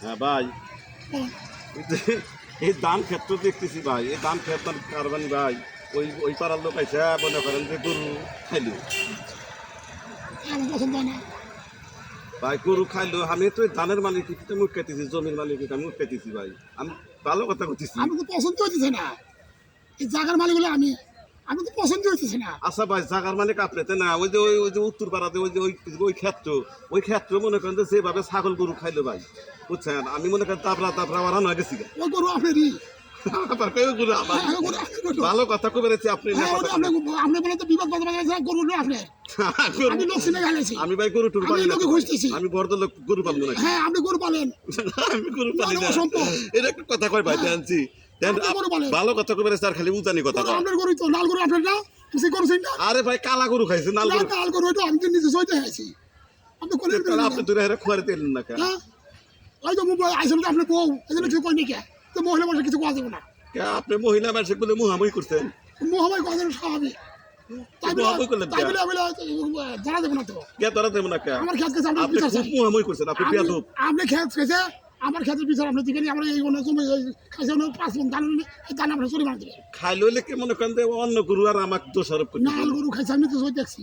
হ্যাঁ ভাই, বলেন। এই ধান ক্ষেত্র দেখতেছি ভাই, এই ধান ক্ষেত্র কারবানি ভাই, ওই পাড়ার লোক আইসা মনে করেন যে গরু খাইলো আমার পছন্দ হয় না। ভাই, গরু খাইলো। আমি তো ধানের মালিক মুখ খাইতেছি, জমির মালিক মুখ খাইতেছি ভাই। আমি ভালো কথা বলতেছি। আমি তো পছন্দ হইতেছে না, এই জায়গার মালিক হলে আমি তো পছন্দ হইতেছে না। আচ্ছা ভাই, জাগার মালিক আপনাতে না, ওই যে উত্তর পাড়াতে ওই ক্ষেত্র মনে করেন যে যেভাবে ছাগল গরু খাইলো ভাই, বুঝছেন, আমি মনে করেন তাপরা ওরানো গেছি গা। ওই গরু আপনারই। আবার কই গরু আমার? হ্যাঁ, গরু আপনার গরু। ভালো কথা কবে রেছি আপনি না হ্যাঁ, কথা ওটা আপনি বলে তো বিপদ বাজে বাজে গরু হলো আপনার। গরু- আমি লোক চিনে গেলেছি। আমি ভাই গরু টুরু আমি পালি না লোকে তো। খুঁজতেছি। আমি বড় লোক গরু পালবো না। হ্যাঁ, আপনি গরু পালেন। আমি গরু পালি না। অসম্ভব। এটা একটা কথা কয় ভাই, জানছি আপনি গরু পালেন। ভালো কথা কবে রেছি আর খালি উজানি কথা গরু কয়। আপনার গরুই তো, লাল গরু আপনার না, কিছু করছেন না। আরে ভাই, কালা গরু খাইছে, নাল গরু। লাল গরু ওইটা আমি তো নিজে সইতে আছি। আপনি কোলের তাহলে আপনি দূরে হেরে খুয়ারে তেলেন না কেন? হ্যাঁ, ওই তো আইসল তো আপনার বউ, এই জন্য কিছু কই নাকি, তো মহিলা মানুষের কিছু কোয়া যাবে না। আপনি মহিলা মানুষের বলে মুহামুহি করছেন। মহামারী কোয়া যাবে স্বাভাবিক। তাই বলে মুহামুহি করলেন তাই কে? বলে আমি জানা দেবো না তো। কে ধরা দেবো না কে? আমার খেত খেতে আপনি আপনি বিচার খুব চাই। মুহামুহি করছেন, আপনি বেয়াদব। আপনি খেত খেতে আমার ক্ষেত্রে বিচার আপনি দিবেন। আমরা এই অন্য জমি খাইছে 5 মণ ধান হলে এই ধান আপনার চুরি মার দিবেন। খাইলে হইলে কি মনে করেন যে অন্য গরু আর আমাকে দোষারোপ করতে নাল গরু খাইছে আমি তো সই দেখছি।